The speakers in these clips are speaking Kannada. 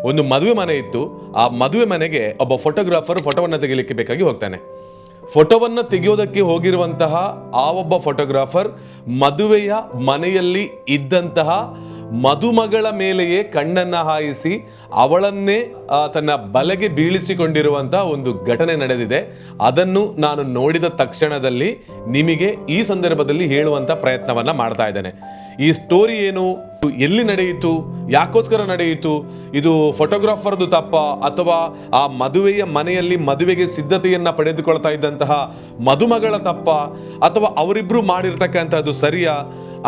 ಒಂದು ಮದುವೆ ಮನೆ ಇತ್ತು. ಆ ಮದುವೆ ಮನೆಗೆ ಒಬ್ಬ ಫೋಟೋಗ್ರಾಫರ್ ಫೋಟೋವನ್ನು ತೆಗಿಲಿಕ್ಕೆ ಬೇಕಾಗಿ ಹೋಗ್ತಾನೆ. ಫೋಟೋವನ್ನು ತೆಗೆಯೋದಕ್ಕೆ ಹೋಗಿರುವಂತಹ ಆ ಒಬ್ಬ ಫೋಟೋಗ್ರಾಫರ್ ಮದುವೆಯ ಮನೆಯಲ್ಲಿ ಇದ್ದಂತಹ ಮದುಮಗಳ ಮೇಲೆಯೇ ಕಣ್ಣನ್ನು ಹಾಯಿಸಿ ಅವಳನ್ನೇ ತನ್ನ ಬಲೆಗೆ ಬೀಳಿಸಿಕೊಂಡಿರುವಂತಹ ಒಂದು ಘಟನೆ ನಡೆದಿದೆ. ಅದನ್ನು ನಾನು ನೋಡಿದ ತಕ್ಷಣದಲ್ಲಿ ನಿಮಗೆ ಈ ಸಂದರ್ಭದಲ್ಲಿ ಹೇಳುವಂಥ ಪ್ರಯತ್ನವನ್ನು ಮಾಡ್ತಾ ಇದ್ದೇನೆ. ಈ ಸ್ಟೋರಿ ಏನು, ಎಲ್ಲಿ ನಡೆಯಿತು, ಯಾಕೋಸ್ಕರ ನಡೆಯಿತು, ಇದು ಫೋಟೋಗ್ರಾಫರ್ದು ತಪ್ಪ ಅಥವಾ ಆ ಮದುವೆಯ ಮನೆಯಲ್ಲಿ ಮದುವೆಗೆ ಸಿದ್ಧತೆಯನ್ನು ಪಡೆದುಕೊಳ್ತಾ ಇದ್ದಂತಹ ಮದುಮಗಳ ತಪ್ಪ ಅಥವಾ ಅವರಿಬ್ರು ಮಾಡಿರ್ತಕ್ಕಂಥದ್ದು ಸರಿಯಾ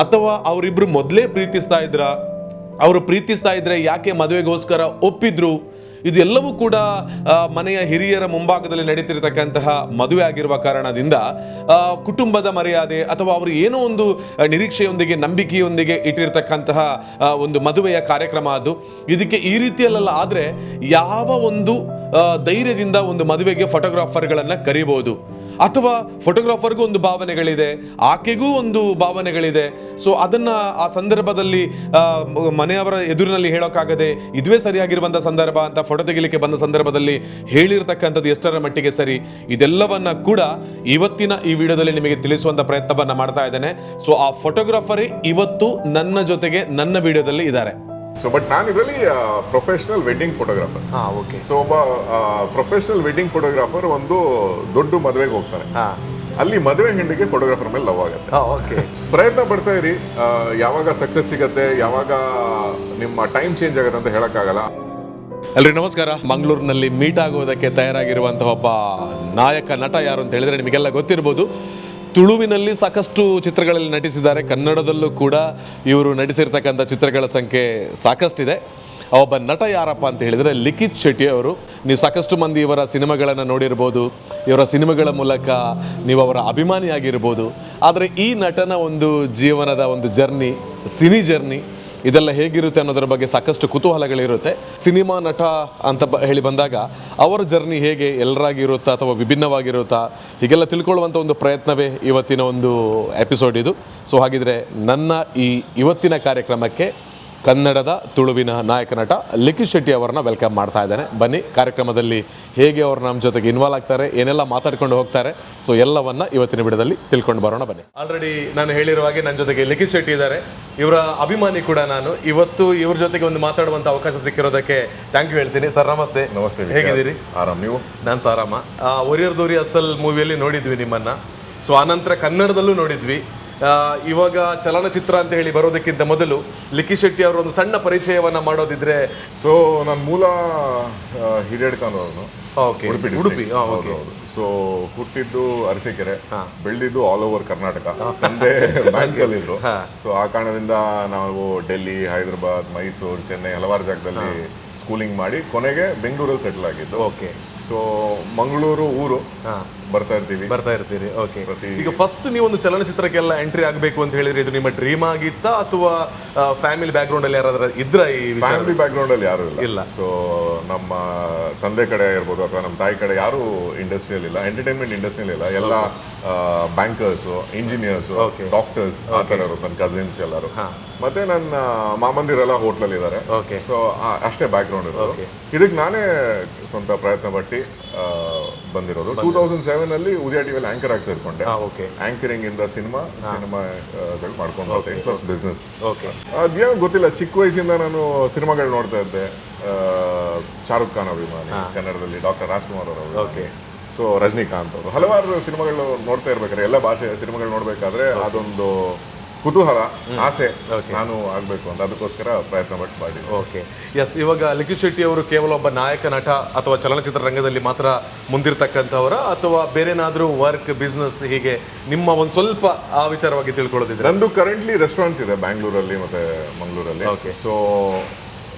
ಅಥವಾ ಅವರಿಬ್ರು ಮೊದಲೇ ಪ್ರೀತಿಸ್ತಾ ಇದ್ರ, ಅವರು ಪ್ರೀತಿಸ್ತಾ ಇದ್ರೆ ಯಾಕೆ ಮದುವೆಗೋಸ್ಕರ ಒಪ್ಪಿದ್ರು, ಇದು ಎಲ್ಲವೂ ಕೂಡ ಮನೆಯ ಹಿರಿಯರ ಮುಂಭಾಗದಲ್ಲಿ ನಡೀತಿರ್ತಕ್ಕಂತಹ ಮದುವೆ ಆಗಿರುವ ಕಾರಣದಿಂದ ಕುಟುಂಬದ ಮರ್ಯಾದೆ ಅಥವಾ ಅವರು ಏನೋ ಒಂದು ನಿರೀಕ್ಷೆಯೊಂದಿಗೆ ನಂಬಿಕೆಯೊಂದಿಗೆ ಇಟ್ಟಿರ್ತಕ್ಕಂತಹ ಒಂದು ಮದುವೆಯ ಕಾರ್ಯಕ್ರಮ ಅದು. ಇದಕ್ಕೆ ಈ ರೀತಿಯಲ್ಲೆಲ್ಲ ಆದರೆ ಯಾವ ಒಂದು ಧೈರ್ಯದಿಂದ ಒಂದು ಮದುವೆಗೆ ಫೋಟೋಗ್ರಾಫರ್ಗಳನ್ನು ಕರಿಬಹುದು ಅಥವಾ ಫೋಟೋಗ್ರಾಫರ್ಗೂ ಒಂದು ಭಾವನೆಗಳಿದೆ, ಆಕೆಗೂ ಒಂದು ಭಾವನೆಗಳಿದೆ. ಸೊ ಅದನ್ನು ಆ ಸಂದರ್ಭದಲ್ಲಿ ಮನೆಯವರ ಎದುರಿನಲ್ಲಿ ಹೇಳೋಕ್ಕಾಗದೆ ಇದುವೇ ಸರಿಯಾಗಿರುವಂಥ ಸಂದರ್ಭ ಅಂತ ಫೋಟೋ ತೆಗಿಲಿಕ್ಕೆ ಬಂದ ಸಂದರ್ಭದಲ್ಲಿ ಹೇಳಿರ್ತಕ್ಕಂಥದ್ದು ಎಷ್ಟರ ಮಟ್ಟಿಗೆ ಸರಿ, ಇದೆಲ್ಲವನ್ನ ಕೂಡ ಇವತ್ತಿನ ಈ ವಿಡಿಯೋದಲ್ಲಿ ನಿಮಗೆ ತಿಳಿಸುವಂಥ ಪ್ರಯತ್ನವನ್ನು ಮಾಡ್ತಾ ಇದ್ದೇನೆ. ಸೊ ಆ ಫೋಟೋಗ್ರಾಫರೇ ಇವತ್ತು ನನ್ನ ಜೊತೆಗೆ ನನ್ನ ವಿಡಿಯೋದಲ್ಲಿ ಇದ್ದಾರೆ. ಸೊ ಬಟ್ ನಾನು ಇದರಲ್ಲಿ professional wedding photographer. Okay. So ಒಬ್ಬ ಪ್ರೊಫೆಷನಲ್ ವೆಡ್ಡಿಂಗ್ ಫೋಟೋಗ್ರಾಫರ್ ಒಂದು ದೊಡ್ಡ ಮದುವೆಗೆ ಹೋಗ್ತಾನೆ. ಅಲ್ಲಿ ಮದುವೆ ಹೆಣ್ಣಿಗೆ ಫೋಟೋಗ್ರಾಫರ್ ಮೇಲೆ ಲವ್ ಆಗುತ್ತೆ. ಓಕೆ. ಪ್ರಯತ್ನ ಪಡ್ತಾ ಇರಿ, ಯಾವಾಗ ಸಕ್ಸಸ್ ಸಿಗತ್ತೆ, ಯಾವಾಗ ನಿಮ್ಮ ಟೈಮ್ ಚೇಂಜ್ ಆಗುತ್ತೆ ಅಂತ ಹೇಳಕ್ಕಾಗಲ್ಲ. ಎಲ್ರಿಗೂ ನಮಸ್ಕಾರ. ಮಂಗಳೂರಿನಲ್ಲಿ ಮೀಟ್ ಆಗುವುದಕ್ಕೆ ತಯಾರಾಗಿರುವಂತಹ ಒಬ್ಬ ನಾಯಕ ನಟ ಯಾರು ಅಂತ ಹೇಳಿದ್ರೆ ನಿಮಗೆಲ್ಲ ಗೊತ್ತಿರ್ಬೋದು. ತುಳುವಿನಲ್ಲಿ ಸಾಕಷ್ಟು ಚಿತ್ರಗಳಲ್ಲಿ ನಟಿಸಿದ್ದಾರೆ, ಕನ್ನಡದಲ್ಲೂ ಕೂಡ ಇವರು ನಟಿಸಿರ್ತಕ್ಕಂಥ ಚಿತ್ರಗಳ ಸಂಖ್ಯೆ ಸಾಕಷ್ಟಿದೆ. ಒಬ್ಬ ನಟ ಯಾರಪ್ಪ ಅಂತ ಹೇಳಿದರೆ ಲಿಖಿತ್ ಶೆಟ್ಟಿ ಅವರು. ನೀವು ಸಾಕಷ್ಟು ಮಂದಿ ಇವರ ಸಿನಿಮಾಗಳನ್ನು ನೋಡಿರ್ಬೋದು, ಇವರ ಸಿನಿಮಾಗಳ ಮೂಲಕ ನೀವು ಅವರ ಅಭಿಮಾನಿಯಾಗಿರ್ಬೋದು. ಆದರೆ ಈ ನಟನ ಒಂದು ಜೀವನದ ಒಂದು ಜರ್ನಿ, ಸಿನಿ ಜರ್ನಿ ಇದೆಲ್ಲ ಹೇಗಿರುತ್ತೆ ಅನ್ನೋದರ ಬಗ್ಗೆ ಸಾಕಷ್ಟು ಕುತೂಹಲಗಳಿರುತ್ತೆ. ಸಿನಿಮಾ ನಟ ಅಂತ ಹೇಳಿ ಬಂದಾಗ ಅವರ ಜರ್ನಿ ಹೇಗೆ ಎಲ್ಲರಾಗಿರುತ್ತಾ ಅಥವಾ ವಿಭಿನ್ನವಾಗಿರುತ್ತಾ ಹೀಗೆಲ್ಲ ತಿಳ್ಕೊಳ್ಳುವಂಥ ಒಂದು ಪ್ರಯತ್ನವೇ ಇವತ್ತಿನ ಒಂದು ಎಪಿಸೋಡ್ ಇದು. ಸೊ ಹಾಗಿದ್ರೆ ನನ್ನ ಈ ಇವತ್ತಿನ ಕಾರ್ಯಕ್ರಮಕ್ಕೆ ಕನ್ನಡದ ತುಳುವಿನ ನಾಯಕ ನಟ ಲಿಖಿತ್ ಶೆಟ್ಟಿ ಅವರನ್ನ ವೆಲ್ಕಮ್ ಮಾಡ್ತಾ ಇದ್ದೇನೆ. ಬನ್ನಿ, ಕಾರ್ಯಕ್ರಮದಲ್ಲಿ ಹೇಗೆ ಅವರು ನಮ್ಮ ಜೊತೆಗೆ ಇನ್ವಾಲ್ವ್ ಆಗ್ತಾರೆ, ಏನೆಲ್ಲ ಮಾತಾಡ್ಕೊಂಡು ಹೋಗ್ತಾರೆ, ಸೊ ಎಲ್ಲವನ್ನ ಇವತ್ತಿನ ವಿಡಿಯೋದಲ್ಲಿ ತಿಳ್ಕೊಂಡು ಬರೋಣ ಬನ್ನಿ. ಆಲ್ರೆಡಿ ನಾನು ಹೇಳಿರುವ ಹಾಗೆ ನನ್ನ ಜೊತೆಗೆ ಲಿಖಿತ್ ಶೆಟ್ಟಿ ಇದ್ದಾರೆ, ಇವರ ಅಭಿಮಾನಿ ಕೂಡ ನಾನು. ಇವತ್ತು ಇವ್ರ ಜೊತೆಗೆ ಒಂದು ಮಾತಾಡುವಂಥ ಅವಕಾಶ ಸಿಕ್ಕಿರೋದಕ್ಕೆ ಥ್ಯಾಂಕ್ ಯು ಹೇಳ್ತೀನಿ. ಸರ್ ನಮಸ್ತೆ. ನಮಸ್ತೆ. ಹೇಗಿದ್ದೀರಿ? ಆರಾಮ್, ನೀವು? ನಾನು ಸಾರಾಮ. ಒರಿಯರ್ ದೋರಿ ಅಸಲ್ ಮೂವಿಯಲ್ಲಿ ನೋಡಿದ್ವಿ ನಿಮ್ಮನ್ನ. ಸೊ ಆನಂತರ ಕನ್ನಡದಲ್ಲೂ ನೋಡಿದ್ವಿ. ಇವಾಗ ಚಲನಚಿತ್ರ ಅಂತ ಹೇಳಿ ಬರೋದಕ್ಕಿಂತ ಮೊದಲು ಲಿಖಿತ್ ಶೆಟ್ಟಿ ಅವರ ಒಂದು ಸಣ್ಣ ಪರಿಚಯವನ್ನ ಮಾಡೋದಿದ್ರೆ. ಸೊ ನನ್ನ ಮೂಲ ಹಿರಿಯಡ್ಕನವನು. ಉಡುಪಿ. ಸೊ ಹುಟ್ಟಿದ್ದು ಅರಸೀಕೆರೆ, ಬೆಳೆದಿದ್ದು ಆಲ್ ಓವರ್ ಕರ್ನಾಟಕ. ತಂದೆ ಬ್ಯಾಂಕಲ್ಲಿದ್ರು. ಸೊ ಆ ಕಾರಣದಿಂದ ನಾವು ಡೆಲ್ಲಿ, ಹೈದರಾಬಾದ್, ಮೈಸೂರು, ಚೆನ್ನೈ ಹಲವಾರು ಜಾಗದಲ್ಲಿ ಸ್ಕೂಲಿಂಗ್ ಮಾಡಿ ಕೊನೆಗೆ ಬೆಂಗಳೂರಲ್ಲಿ ಸೆಟಲ್ ಆಗಿದ್ದು. ಓಕೆ. ಸೊ ಮಂಗಳೂರು ಊರು ಬರ್ತಾ ಇರ್ತೀರಿ. ಓಕೆ. ಈಗ ಫಸ್ಟ್ ನೀವು ಒಂದು ಚಲನಚಿತ್ರಕ್ಕೆಲ್ಲ ಎಂಟ್ರಿ ಆಗಬೇಕು ಅಂತ ಹೇಳಿದ್ರೆ ಇದು ನಿಮ್ಮ ಡ್ರೀಮ್ ಆಗಿತ್ತಾ ಅಥವಾ ಫ್ಯಾಮಿಲಿ ಬ್ಯಾಕ್ ಗ್ರೌಂಡ್ ಅಲ್ಲಿ ಯಾರಾದ್ರೂ ಇದ್ರ? ಈ ಫ್ಯಾಮಿಲಿ ಬ್ಯಾಕ್ ಗ್ರೌಂಡ್ ಅಲ್ಲಿ ಯಾರು ಇಲ್ಲ. ಸೊ ನಮ್ಮ ತಂದೆ ಕಡೆ ಇರ್ಬೋದು ಅಥವಾ ನಮ್ಮ ತಾಯಿ ಕಡೆ ಯಾರು ಇಂಡಸ್ಟ್ರಿಯಲ್ ಇಲ್ಲ, ಎಂಟರ್ಟೈನ್ಮೆಂಟ್ ಇಂಡಸ್ಟ್ರಿಯಲ್ ಇಲ್ಲ. ಎಲ್ಲ ಬ್ಯಾಂಕರ್ಸ್, ಇಂಜಿನಿಯರ್ಸ್, ಡಾಕ್ಟರ್ಸ್ ಆ ಥರ ಇರೋದು. ನನ್ನ ಕಸಿನ್ಸ್ ಎಲ್ಲರೂ. ಮತ್ತೆ ನನ್ನ ಮಾಮಂದಿರೆಲ್ಲ ಹೋಟ್ಲಲ್ಲಿ ಇದ್ದಾರೆ. ಸೊ ಅಷ್ಟೇ ಬ್ಯಾಕ್ ಗ್ರೌಂಡ್ ಇರೋದು. ಇದಕ್ಕೆ ನಾನೇ ಸ್ವಂತ ಪ್ರಯತ್ನ ಪಟ್ಟು ಬಂದಿರೋದು. 2007 ಅಲ್ಲಿ ಉದಯ ಟಿವಿಯಲ್ಲಿ ಆಂಕರ್ ಆಗಿ ಸೇರ್ಕೊಂಡೆ. ಆಂಕರಿಂಗ್ ಇಂದ ಸಿನಿಮಾ ಮಾಡ್ಕೊಂಡು ಹೋಗ್ತೇನೆ, ಪ್ಲಸ್ ಬಿಸ್ನೆಸ್. ಅದೇನೋ ಗೊತ್ತಿಲ್ಲ, ಚಿಕ್ಕ ವಯಸ್ಸಿಂದ ನಾನು ಸಿನಿಮಾಗಳು ನೋಡ್ತಾ ಇದ್ದೆ. ಶಾರುಖ್ ಖಾನ್ ಅಭಿಮಾನಿ, ಕನ್ನಡದಲ್ಲಿ ಡಾಕ್ಟರ್ ರಾಜ್ಕುಮಾರ್ ಅವರು, ಸೊ ರಜನಿಕಾಂತ್ ಅವರು, ಹಲವಾರು ಸಿನಿಮಾಗಳು ನೋಡ್ತಾ ಇರ್ಬೇಕಾದ್ರೆ, ಎಲ್ಲ ಭಾಷೆ ಸಿನಿಮಾಗಳು ನೋಡ್ಬೇಕಾದ್ರೆ ಅದೊಂದು ಕುತೂಹಲ, ಆಸೆ ನಾನು ಆಗಬೇಕು ಅಂತ. ಅದಕ್ಕೋಸ್ಕರ ಪ್ರಯತ್ನ ಪಟ್ಟು ಮಾಡಿ. ಓಕೆ. ಎಸ್. ಇವಾಗ ಲಿಖಿತ್ ಶೆಟ್ಟಿ ಅವರು ಕೇವಲ ಒಬ್ಬ ನಾಯಕ ನಟ ಅಥವಾ ಚಲನಚಿತ್ರ ರಂಗದಲ್ಲಿ ಮಾತ್ರ ಮುಂದಿರ್ತಕ್ಕಂಥವರ ಅಥವಾ ಬೇರೆನಾದ್ರೂ ವರ್ಕ್, ಬಿಸ್ನೆಸ್, ಹೀಗೆ ನಿಮ್ಮ ಒಂದು ಸ್ವಲ್ಪ ಆ ವಿಚಾರವಾಗಿ ತಿಳ್ಕೊಳ್ಳೋದಿದ್ರೆ? ನಂದು ಕರೆಂಟ್ಲಿ ರೆಸ್ಟೋರೆಂಟ್ಸ್ ಇದೆ ಬ್ಯಾಂಗ್ಳೂರಲ್ಲಿ ಮತ್ತೆ ಮಂಗಳೂರಲ್ಲಿ. ಸೊ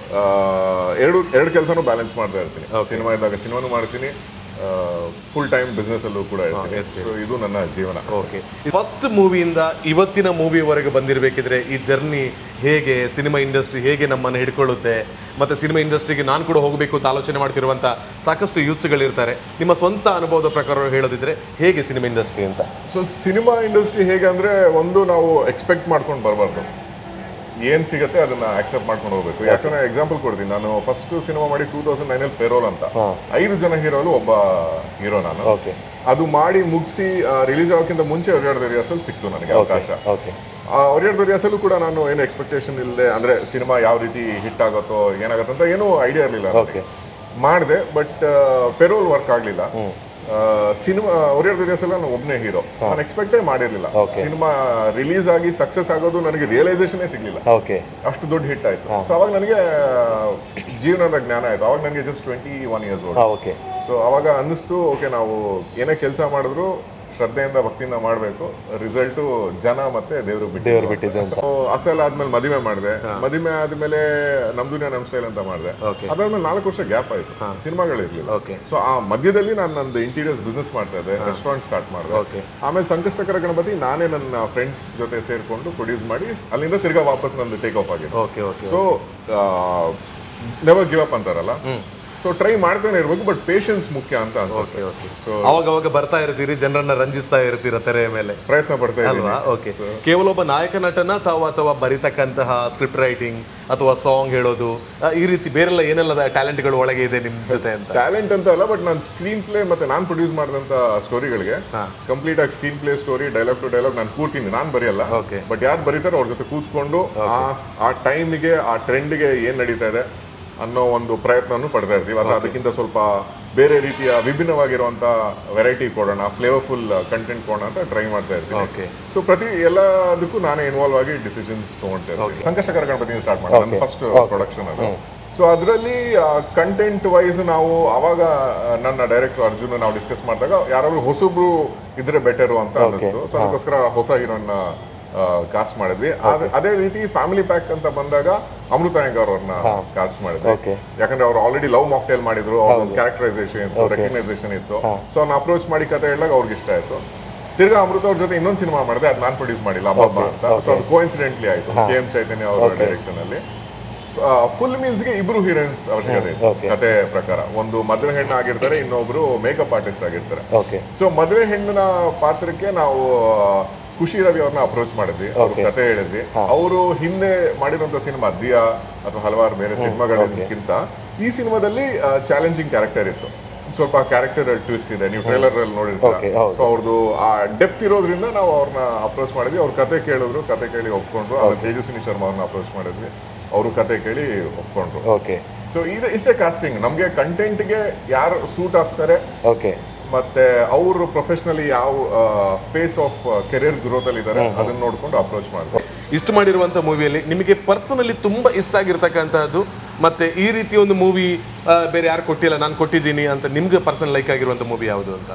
ಎರಡು ಕೆಲಸನೂ ಬ್ಯಾಲೆನ್ಸ್ ಮಾಡ್ತಾ ಇರ್ತೀನಿ. ಸಿನಿಮಾ ಇದ್ದಾಗ ಸಿನಿಮಾನು ಮಾಡ್ತೀನಿ, ಫುಲ್ ಟೈಮ್ ಬಿಸ್ನೆಸ್ ಅಲ್ಲೂ ಕೂಡ ಇರ್ತೀನಿ. ಸೊ ಇದು ನನ್ನ ಜೀವನ. ಓಕೆ. ಫಸ್ಟ್ ಮೂವಿಯಿಂದ ಇವತ್ತಿನ ಮೂವಿವರೆಗೆ ಬಂದಿರಬೇಕಿದ್ರೆ ಈ ಜರ್ನಿ ಹೇಗೆ, ಸಿನಿಮಾ ಇಂಡಸ್ಟ್ರಿ ಹೇಗೆ ನಮ್ಮನ್ನು ಹಿಡ್ಕೊಳ್ಳುತ್ತೆ, ಮತ್ತು ಸಿನಿಮಾ ಇಂಡಸ್ಟ್ರಿಗೆ ನಾನು ಕೂಡ ಹೋಗಬೇಕು ಅಂತ ಆಲೋಚನೆ ಮಾಡ್ತಿರುವಂಥ ಸಾಕಷ್ಟು ಯೂತ್ಸ್ಗಳಿರ್ತಾರೆ. ನಿಮ್ಮ ಸ್ವಂತ ಅನುಭವದ ಪ್ರಕಾರ ಹೇಳೋದಿದ್ರೆ ಹೇಗೆ ಸಿನಿಮಾ ಇಂಡಸ್ಟ್ರಿ ಅಂತ? ಸೊ ಸಿನಿಮಾ ಇಂಡಸ್ಟ್ರಿ ಹೇಗೆ ಅಂದರೆ, ಒಂದು ನಾವು ಎಕ್ಸ್ಪೆಕ್ಟ್ ಮಾಡ್ಕೊಂಡು ಬರಬಾರ್ದು. ಏನ್ ಸಿಗುತ್ತೆ ಅದನ್ನ ಅಕ್ಸೆಪ್ಟ್ ಮಾಡ್ಕೊಂಡು ಹೋಗ್ಬೇಕು. ಯಾಕಂದ್ರೆ ಎಕ್ಸಾಂಪಲ್ ಕೊಡ್ತೀನಿ, ನಾನು ಫಸ್ಟ್ ಸಿನಿಮಾ ಮಾಡಿ 2009 ಪೇರೋಲ್ ಅಂತ 5 ಜನ ಹೀರೋಲು ಒಬ್ಬ ಹೀರೋ ನಾನು. ಅದು ಮಾಡಿ ಮುಗಿಸಿ ರಿಲೀಸ್ ಆಗೋಕ್ಕಿಂತ ಮುಂಚೆ ಒರಿಯಾಡ್ದ ರಿಹರ್ಸಲ್ ಸಿಕ್ತು ನನಗೆ ಅವಕಾಶ. ಒರಿಯಾಡ್ದ ರಿಹರ್ಸಲ್ ಕೂಡ ನಾನು ಏನು ಎಕ್ಸ್ಪೆಕ್ಟೇಷನ್ ಇಲ್ಲದೆ, ಅಂದ್ರೆ ಸಿನಿಮಾ ಯಾವ ರೀತಿ ಹಿಟ್ ಆಗುತ್ತೋ ಏನಾಗುತ್ತೋ ಅಂತ ಏನೂ ಐಡಿಯಾ ಇರಲಿಲ್ಲ. ಮಾಡಿದೆ, ಬಟ್ ಪೆರೋಲ್ ವರ್ಕ್ ಆಗಲಿಲ್ಲ. ಸಿನಿಮಾ ಒರಿಯಾಡ್ದ ರಿಹರ್ಸಲ್ ನಾನು ಒಬ್ಬನೇ ಹೀರೋ, ನಾನು ಎಕ್ಸ್ಪೆಕ್ಟೇ ಮಾಡಿರಲಿಲ್ಲ. ಸಿನಿಮಾ ರಿಲೀಸ್ ಆಗಿ ಸಕ್ಸಸ್ ಆಗೋದು ನನಗೆ ರಿಯಲೈಸೇಷನ್ ಸಿಗ್ಲಿಲ್ಲ, ಅಷ್ಟು ದೊಡ್ಡ ಹಿಟ್ ಆಯ್ತು. ಸೊ ಅವಾಗ ನನಗೆ ಜೀವನದ ಜ್ಞಾನ ಆಯ್ತು. ಅವಾಗ ನನಗೆ ಜಸ್ಟ್ 21 years old. ಸೊ ಅವಾಗ ಅನ್ನಿಸ್ತು, ಓಕೆ ನಾವು ಏನೇ ಕೆಲಸ ಮಾಡಿದ್ರು ಶ್ರದ್ಧೆಯಿಂದ ಭಕ್ತಿಯಿಂದ ಮಾಡಬೇಕು, ರಿಸಲ್ಟು ಜನ ಮತ್ತೆ ದೇವರು ಬಿಟ್ಟಿದ್ದು. ಅಸಲ್ ಆದ್ಮೇಲೆ ಮದುವೆ ಮಾಡಿದೆ. ಮದುವೆ ಆದ್ಮೇಲೆ ನಮ್ ದುನಿಯಾ ನಮ್ ಸ್ಟೈಲ್ ಅಂತ ಮಾಡಿದೆ. ಅದಾದ್ಮೇಲೆ 4 ವರ್ಷ ಗ್ಯಾಪ್ ಆಯ್ತು, ಸಿನಿಮಾಗಳಿರ್ಲಿಲ್ಲ. ಸೊ ಆ ಮಧ್ಯದಲ್ಲಿ ನಾನು ನಂದು ಇಂಟೀರಿಯರ್ಸ್ ಬಿಸ್ನೆಸ್ ಮಾಡ್ತಾ ಇದ್ದೆ, ರೆಸ್ಟೋರೆಂಟ್ ಸ್ಟಾರ್ಟ್ ಮಾಡಿದೆ. ಆಮೇಲೆ ಸಂಕಷ್ಟಕರ ಗಣಪತಿ ನಾನೇ ನನ್ನ ಫ್ರೆಂಡ್ಸ್ ಜೊತೆ ಸೇರ್ಕೊಂಡು ಪ್ರೊಡ್ಯೂಸ್ ಮಾಡಿ ಅಲ್ಲಿಂದ ತಿರ್ಗಾ ವಾಪಸ್ ನಂದು ಟೇಕ್ ಆಫ್ ಆಗಿದೆ. ಸೊ ನೆವರ್ ಗಿವ್ ಅಪ್ ಅಂತಾರಲ್ಲ, ಸೊ ಟ್ರೈ ಮಾಡ್ತಾನೆ ಇರ್ಬೇಕು, ಬಟ್ ಪೇಷನ್ಸ್ ಮುಖ್ಯ ಅಂತ ಅನ್ಸುತ್ತೆ. ಸೊ ಅವಾಗ ಬರ್ತಾ ಇರ್ತೀರಿ, ಜನರನ್ನ ರಂಜಿಸ್ತಾ ಇರ್ತೀರ ತೆರೆಯ ಮೇಲೆ, ಪ್ರಯತ್ನ ಪಡ್ತಾ ಅಲ್ವಾ? ಓಕೆ, ಕೇವಲ ಒಬ್ಬ ನಾಯಕ ನಟನ ಅಥವಾ ಬರಿತಕ್ಕಂತಹ ಸ್ಕ್ರಿಪ್ಟ್ ರೈಟಿಂಗ್ ಅಥವಾ ಸಾಂಗ್ ಹೇಳೋದು, ಈ ರೀತಿ ಬೇರೆಲ್ಲ ಏನೆಲ್ಲ ಟ್ಯಾಲೆಂಟ್ಗಳು ಒಳಗೆ ಇದೆ ನಿಮ್ ಜೊತೆ ಅಂತ? ಟ್ಯಾಲೆಂಟ್ ಅಂತ ಅಲ್ಲ, ಬಟ್ ನಾನು ಸ್ಕ್ರೀನ್ ಪ್ಲೇ ಮತ್ತೆ ನಾನು ಪ್ರೊಡ್ಯೂಸ್ ಮಾಡಿದಂತ ಸ್ಟೋರಿಗಳಿಗೆ ಕಂಪ್ಲೀಟ್ ಆಗಿ screenplay, story, dialogue to dialogue ನಾನು ಕೂರ್ತೀನಿ, ನಾನು ಬರೆಯಲ್ಲ. ಬಟ್ ಯಾರು ಬರೀತಾರೋ ಅವ್ರ ಜೊತೆ ಕೂತ್ಕೊಂಡು ಆ ಟೈಮಿಗೆ ಆ ಟ್ರೆಂಡ್ಗೆ ಏನ್ ನಡೀತಾ ಇದೆ ಅನ್ನೋ ಒಂದು ಪ್ರಯತ್ನನೂ ಪಡ್ತಾ ಇರ್ತೀವಿ. ಅದಕ್ಕಿಂತ ಸ್ವಲ್ಪ ಬೇರೆ ರೀತಿಯ ವಿಭಿನ್ನವಾಗಿರುವಂತ ವೆರೈಟಿ ಕೊಡೋಣ, ಫ್ಲೇವರ್ಫುಲ್ ಕಂಟೆಂಟ್ ಕೊಡೋಣ ಅಂತ ಟ್ರೈ ಮಾಡ್ತಾ ಇರ್ತೀವಿ. ಸೊ ಪ್ರತಿ ಎಲ್ಲದಕ್ಕೂ ನಾನೇ ಇನ್ವಾಲ್ವ್ ಆಗಿ ಡಿಸಿಷನ್ಸ್ ತಗೊಳ್ತಾ ಇರ್ತೀನಿ. ಸಂಕಷ್ಟಕರ ಗಣಪತಿ ಸ್ಟಾರ್ಟ್ ಮಾಡಿದೆ, ನನ್ನ ಫಸ್ಟ್ ಪ್ರೊಡಕ್ಷನ್ ಅದು. ಸೊ ಅದರಲ್ಲಿ ಕಂಟೆಂಟ್ ವೈಸ್ ನಾವು ಅವಾಗ ನನ್ನ ಡೈರೆಕ್ಟರ್ ಅರ್ಜುನ್ ನಾವು ಡಿಸ್ಕಸ್ ಮಾಡಿದಾಗ ಯಾರಾದ್ರೂ ಹೊಸಬ್ರು ಇದ್ರೆ ಬೆಟರು ಅಂತ ಅನ್ನಿಸ್ತು. ಸೊ ಅದಕ್ಕೋಸ್ಕರ ಹೊಸ ಹೀರೋನ ಕಾಸ್ಟ್ ಮಾಡಿದ್ವಿ. ಅದೇ ರೀತಿ ಫ್ಯಾಮಿಲಿ ಪ್ಯಾಕ್ ಅಂತ ಬಂದಾಗ ಅಮೃತ ಹೆಂಗಾರ್ ಅವ್ರನ್ನ ಕಾಸ್ಟ್ ಮಾಡಿದ್ವಿ. ಯಾಕಂದ್ರೆ ಅವ್ರು ಆಲ್ರೆಡಿ ಲವ್ ಮಾಕ್ಟೇಲ್ ಮಾಡಿದ್ರು, ಅವ್ರ ಕ್ಯಾರೆಕ್ಟರೈಸೇಷನ್ ಇತ್ತು, ರೆಕಗ್ನೈಸೇಷನ್ ಇತ್ತು. ಸೊ ಅವ್ರನ್ನ ಅಪ್ರೋಚ್ ಮಾಡಿ ಕತೆ ಹೇಳಿದಾಗ ಅವ್ರಿಗೆ ಇಷ್ಟ ಆಯ್ತು. ತಿರ್ಗಾ ಅಮೃತ ಅವ್ರ ಜೊತೆ ಇನ್ನೊಂದು ಸಿನಿಮಾ ಮಾಡಿದೆ, ಅದು ನಾನು ಪ್ರೊಡ್ಯೂಸ್ ಮಾಡಿಲ್ಲ, ಅಬ್ಬಬ್ಬ ಅಂತ. ಸೊ ಅದು ಕೋಇನ್ಸಿಡೆಂಟ್ಲಿ ಆಯ್ತು, KM ಚೈತನ್ಯ ಅವರ ಡೈರೆಕ್ಷನ್ ಅಲ್ಲಿ. ಫುಲ್ ಮೀನ್ಸ್ಗೆ ಇಬ್ರು ಹೀರೋಯಿನ್ಸ್ ಅವಶ್ಯಕತೆ ಇತ್ತು ಕತೆ ಪ್ರಕಾರ. ಒಂದು ಮದುವೆ ಹೆಣ್ಣು ಆಗಿರ್ತಾರೆ, ಇನ್ನೊಬ್ರು ಮೇಕಪ್ ಆರ್ಟಿಸ್ಟ್ ಆಗಿರ್ತಾರೆ. ಸೊ ಮದುವೆ ಹೆಣ್ಣಿನ ಪಾತ್ರಕ್ಕೆ ನಾವು ಖುಷಿ ರವಿ ಅವ್ರನ್ನ ಅಪ್ರೋಚ್ ಮಾಡಿದ್ವಿ, ಅವ್ರ ಕತೆ ಹೇಳಿದ್ವಿ. ಅವರು ಹಿಂದೆ ಮಾಡಿರುವಂತ ಸಿನಿಮಾ ದಿಯಾ ಅಥವಾ ಹಲವಾರು ಬೇರೆ ಸಿನಿಮಾಗಳಿಗಿಂತ ಈ ಸಿನಿಮಾದಲ್ಲಿ ಚಾಲೆಂಜಿಂಗ್ ಕ್ಯಾರೆಕ್ಟರ್ ಇತ್ತು, ಸ್ವಲ್ಪ ಕ್ಯಾರೆಕ್ಟರ್ ಟ್ವಿಸ್ಟ್ ಇದೆ, ನೀವು ಟ್ರೈಲರ್ ಅಲ್ಲಿ ನೋಡಿರ್ತೀರ. ಸೊ ಅವ್ರದ್ದು ಆ ಡೆಪ್ತ್ ಇರೋದ್ರಿಂದ ನಾವು ಅವ್ರನ್ನ ಅಪ್ರೋಚ್ ಮಾಡಿದ್ವಿ. ಅವ್ರ ಕತೆ ಕೇಳಿದ್ರು, ಕತೆ ಕೇಳಿ ಒಪ್ಕೊಂಡ್ರು. ಆಮೇಲೆ ತೇಜಸ್ವಿನಿ ಶರ್ಮಾ ಅವ್ರನ್ನ ಅಪ್ರೋಚ್ ಮಾಡಿದ್ವಿ, ಅವರು ಕತೆ ಕೇಳಿ ಒಪ್ಕೊಂಡ್ರು. ಸೊ ಇಷ್ಟೇ ಕಾಸ್ಟಿಂಗ್. ನಮ್ಗೆ ಕಂಟೆಂಟ್ಗೆ ಯಾರು ಸೂಟ್ ಆಗ್ತಾರೆ, ಮತ್ತೆ ಅವರು ಪ್ರೊಫೆಷನಲಿ ಯಾವ ಫೇಸ್ ಆಫ್ ಕೆರಿಯರ್ ಗ್ರೋತ್ ಅಲ್ಲಿ ಇದ್ದಾರೆ ಅದನ್ನ ನೋಡ್ಕೊಂಡು ಅಪ್ರೋಚ್ ಮಾಡಿದ್ರು. ಇಷ್ಟು ಮಾಡಿರುವಂತ ಮೂವಿಯಲ್ಲಿ ನಿಮಗೆ ಪರ್ಸನಲಿ ತುಂಬಾ ಇಷ್ಟ ಆಗಿರ್ತಕ್ಕಂಥದ್ದು, ಮತ್ತೆ ಈ ರೀತಿ ಒಂದು ಮೂವಿ ಬೇರೆ ಯಾರು ಕೊಟ್ಟಿಲ್ಲ, ನಾನು ಕೊಟ್ಟಿದ್ದೀನಿ ಅಂತ ನಿಮ್ಗೆ ಪರ್ಸನಲ್ ಲೈಕ್ ಆಗಿರುವಂತ ಮೂವಿ ಯಾವುದು ಅಂತ?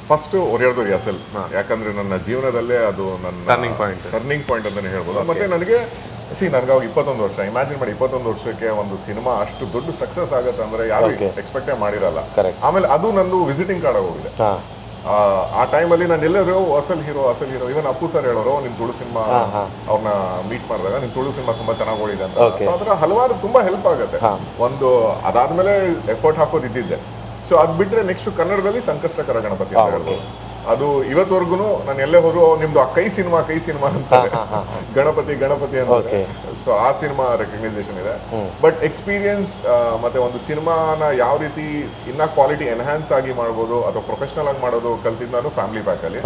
ಫಸ್ಟ್ ಒರಿಯಾಡ್ದ ರಿಹರ್ಸಲ್, ಯಾಕಂದ್ರೆ ನನ್ನ ಜೀವನದಲ್ಲೇ ಅದು ನನ್ನ ಟರ್ನಿಂಗ್ ಪಾಯಿಂಟ್ ಅಂತಾನೆ ಹೇಳ್ಬೋದು. ಮತ್ತೆ ನನಗೆ ನನಗೆ ಅವಾಗ 21 ವರ್ಷ. ಇಮ್ಯಾಜಿನ್ ಮಾಡಿ, 21 ವರ್ಷಕ್ಕೆ ಒಂದು ಸಿನಿಮಾ ಅಷ್ಟು ದೊಡ್ಡ ಸಕ್ಸಸ್ ಆಗುತ್ತೆ ಅಂದ್ರೆ ಯಾರು ಎಕ್ಸ್ಪೆಕ್ಟೇ ಮಾಡಿರಲ್ಲ. ಆಮೇಲೆ ಅದು ನಂದು ವಿಸಿಟಿಂಗ್ ಕಾರ್ಡ್ ಆಗೋಗಿದೆ. ಆ ಟೈಮಲ್ಲಿ ನಾನು ಎಲ್ಲರೂ ಅಸಲ್ ಹೀರೋ ಇವನ್ ಅಪ್ಪು ಸರ್ ಹೇಳೋರು, ನಿನ್ ತುಳು ಸಿನಿಮಾ ಅವ್ರನ್ನ ಮೀಟ್ ಮಾಡಿದಾಗ ನಿನ್ ತುಳು ಸಿನಿಮಾ ತುಂಬಾ ಚೆನ್ನಾಗಿ ಓಡಿದೆ ಅಂತ. ಸೊ ಅದ್ರ ಹಲವಾರು ತುಂಬಾ ಹೆಲ್ಪ್ ಆಗುತ್ತೆ. ಒಂದು ಅದಾದ್ಮೇಲೆ ಎಫರ್ಟ್ ಹಾಕೋದು ಇದ್ದಿದ್ದೆ. ಸೊ ಅದ್ ಬಿಟ್ರೆ ನೆಕ್ಸ್ಟ್ ಕನ್ನಡದಲ್ಲಿ ಸಂಕಷ್ಟಕರ ಗಣಪತಿ ಅಂತ ಹೇಳ್ಬೋದು. ಅದು ಇವತ್ತವರೆಗೂ ನಾನು ಎಲ್ಲೇ ಹೋದ್ರು ನಿಮ್ದು ಆ ಕೈ ಸಿನಿಮಾ ಅಂತ ಗಣಪತಿ ಅಂತ. ಸೊ ಆ ಸಿನಿಮಾ ರೆಕಗ್ನೈಸೇಷನ್ ಇದೆ. ಬಟ್ ಎಕ್ಸ್ಪೀರಿಯನ್ಸ್ ಮತ್ತೆ ಒಂದು ಸಿನಿಮಾನ ಯಾವ ರೀತಿ ಇನ್ನ ಕ್ವಾಲಿಟಿ ಎನ್ಹಾನ್ಸ್ ಆಗಿ ಮಾಡ್ಬೋದು ಅಥವಾ ಪ್ರೊಫೆಷನಲ್ ಆಗಿ ಮಾಡೋದು ಕಲ್ತಿದ್ದು ನಾನು ಫ್ಯಾಮಿಲಿ ಪ್ಯಾಕ್ ಅಲ್ಲಿ.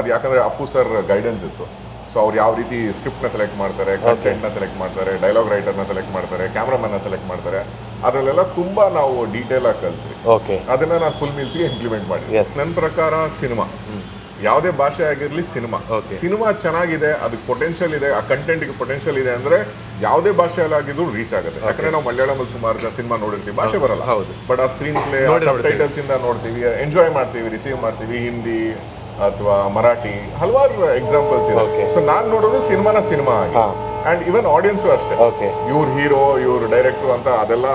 ಅದು ಯಾಕಂದ್ರೆ ಅಪ್ಪು ಸರ್ ಗೈಡೆನ್ಸ್ ಇತ್ತು. ಸೊ ಅವ್ರು ಯಾವ ರೀತಿ ಸ್ಕ್ರಿಪ್ಟ್ನ ಸೆಲೆಕ್ಟ್ ಮಾಡ್ತಾರೆ, ಕಂಟೆಂಟ್ನ ಸೆಲೆಕ್ಟ್ ಮಾಡ್ತಾರೆ, ಡೈಲಾಗ್ ರೈಟರ್ನ ಸೆಲೆಕ್ಟ್ ಮಾಡ್ತಾರೆ, ಕ್ಯಾಮ್ರಾಮನ್ನ ಸೆಲೆಕ್ಟ್ ಮಾಡ್ತಾರೆ, ಅದರಲ್ಲೆಲ್ಲ ತುಂಬಾ ನಾವು ಡೀಟೇಲ್ ಆಗಿ ಕಲ್ತ್ರಿ. ಅದನ್ನ ನಾನು ಫುಲ್ ಮೀಲ್ಸ್ಗೆ ಇಂಪ್ಲಿಮೆಂಟ್ ಮಾಡಿ. ನನ್ನ ಪ್ರಕಾರ ಸಿನಿಮಾ ಯಾವುದೇ ಭಾಷೆ ಆಗಿರ್ಲಿ, ಸಿನಿಮಾ ಚೆನ್ನಾಗಿದೆ, ಅದಕ್ಕೆ ಪೊಟೆನ್ಷಿಯಲ್ ಇದೆ, ಆ ಕಂಟೆಂಟ್ಗೆ ಪೊಟೆನ್ಷಿಯಲ್ ಇದೆ ಅಂದ್ರೆ ಯಾವುದೇ ಭಾಷೆಯಲ್ಲಾಗಿದ್ರು ರೀಚ್ ಆಗುತ್ತೆ. ಯಾಕಂದ್ರೆ ನಾವು ಮಲಯಾಳಮಲ್ಲಿ ಸುಮಾರು ಸಿನಿಮಾ ನೋಡಿರ್ತೀವಿ, ಭಾಷೆ ಬರಲ್ಲ, ಬಟ್ ಆ ಸ್ಕ್ರೀನ್ ಪ್ಲೇ ಸಬ್ಟೈಟಲ್ಸ್ ಇಂದ ನೋಡ್ತೀವಿ, ಎಂಜಾಯ್ ಮಾಡ್ತೀವಿ, ರಿಸೀವ್ ಮಾಡ್ತೀವಿ. ಹಿಂದಿ ಅಥವಾ ಮರಾಠಿ ಹಲವಾರು ಎಕ್ಸಾಂಪಲ್ಸ್ ಇದೆ. ಸೊ ನಾನ್ ನೋಡೋದು ಸಿನಿಮಾ ಆಗಿ. ಅಂಡ್ ಇವನ್ ಆಡಿಯನ್ಸು ಅಷ್ಟೇ, ಇವ್ರ ಹೀರೋ ಇವ್ರ ಡೈರೆಕ್ಟರ್ ಅಂತ ಅದೆಲ್ಲ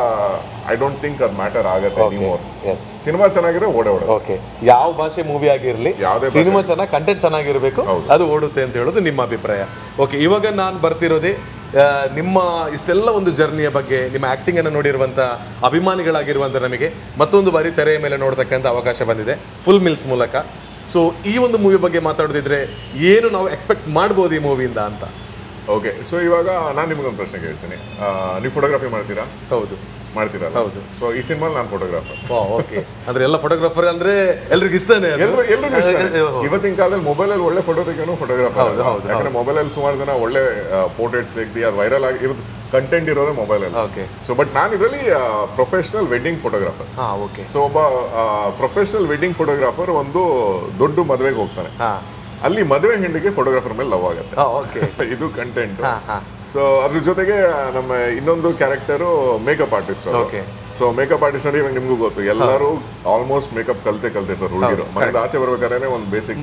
ಐ ಡೋಂಟ್ ಥಿಂಕ್ ಅದು ಮ್ಯಾಟರ್ ಆಗುತ್ತೆ anymore. ಸಿನಿಮಾ ಚೆನ್ನಾಗಿರೋ ಓಡೋದು. ಯಾವ ಭಾಷೆ ಮೂವಿ ಆಗಿರ್ಲಿ, ಸಿನಿಮಾ ಚೆನ್ನಾಗಿ, ಕಂಟೆಂಟ್ ಚೆನ್ನಾಗಿರ್ಬೇಕು, ಅದು ಓಡುತ್ತೆ ಅಂತ ಹೇಳೋದು ನಿಮ್ಮ ಅಭಿಪ್ರಾಯ. ಓಕೆ, ಇವಾಗ ನಾನು ಬರ್ತಿರೋದೇ ನಿಮ್ಮ ಇಷ್ಟೆಲ್ಲ ಒಂದು ಜರ್ನಿಯ ಬಗ್ಗೆ, ನಿಮ್ಮ ಆಕ್ಟಿಂಗ್ ಅನ್ನು ನೋಡಿರುವಂತ ಅಭಿಮಾನಿಗಳಾಗಿರುವಂತ ನಮಗೆ ಮತ್ತೊಂದು ಬಾರಿ ತೆರೆಯ ಮೇಲೆ ನೋಡ್ತಕ್ಕಂಥ ಅವಕಾಶ ಬಂದಿದೆ ಫುಲ್ ಮಿಲ್ಸ್ ಮೂಲಕ. ಸೊ ಈ ಒಂದು ಮೂವಿ ಬಗ್ಗೆ ಮಾತಾಡೋದಿದ್ರೆ ಏನು ನಾವು ಎಕ್ಸ್ಪೆಕ್ಟ್ ಮಾಡ್ಬೋದು ಈ ಮೂವಿಯಿಂದ ಅಂತ? ಓಕೆ, ಸೊ ಇವಾಗ ನಾನು ನಿಮಗೊಂದು ಪ್ರಶ್ನೆ ಕೇಳ್ತೀನಿ. ನೀವು ಫೋಟೋಗ್ರಫಿ ಮಾಡ್ತೀರಾ? ಹೌದು ಮಾಡ್ತೀರಲ್ಲ? ಹೌದು. ಸೊ ಈ ಸಿನಿಮಾಲ್ ನಾನು ಫೋಟೋಗ್ರಾಫರ್. ಓಕೆ, ಅಂದ್ರೆ ಎಲ್ಲ ಫೋಟೋಗ್ರಾಫರ್ ಅಂದ್ರೆ ಎಲ್ರಿಗೂ ಇಷ್ಟನೇ ಅದು. ಇವತ್ತಿನ ಕಾಲದಲ್ಲಿ ಮೊಬೈಲಲ್ಲಿ ಒಳ್ಳೆ ಫೋಟೋ ತೆಗೆಯೋನು ಫೋಟೋಗ್ರಾಫರ್. ಯಾಕಂದ್ರೆ ಮೊಬೈಲಲ್ಲಿ ಸುಮಾರು ಜನ ಒಳ್ಳೆ ಪೋರ್ಟ್ರೇಟ್ಸ್ ತೆಗ್ದು ಅದು ವೈರಲ್ ಆಗಿ ಇರೋದು ಕಂಟೆಂಟ್ ಇರೋದೇ ಮೊಬೈಲಲ್ಲಿ. ಓಕೆ. ಸೊ ಬಟ್ ನಾನು ಇದರಲ್ಲಿ professional wedding photographer. Okay. So ಒಬ್ಬ ಪ್ರೊಫೆಷನಲ್ ವೆಡ್ಡಿಂಗ್ ಫೋಟೋಗ್ರಾಫರ್ ಒಂದು ದೊಡ್ಡ ಮದುವೆಗೆ ಹೋಗ್ತಾನೆ. ಅಲ್ಲಿ ಮದುವೆ ಹೆಣ್ಣಿಗೆ ಫೋಟೋಗ್ರಾಫರ್ ಮೇಲೆ ಲವ್ ಆಗುತ್ತೆ. ಇದು ಕಂಟೆಂಟ್. ಸೊ ಅದ್ರ ಜೊತೆಗೆ ನಮ್ಮ ಇನ್ನೊಂದು character makeup artist. So makeup artist ಅಂದ್ರೆ ಇವಾಗ ನಿಮ್ಗೂ ಗೊತ್ತು, ಎಲ್ಲರೂ ಆಲ್ಮೋಸ್ಟ್ ಮೇಕಪ್ ಕಲ್ತಿರ್ತಾರೆ ಹುಡುಗಿರು. ಮನೆಯಿಂದ ಆಚೆ ಬರ್ಬೇಕಾದ್ರೆ ಒಂದು ಬೇಸಿಕ್.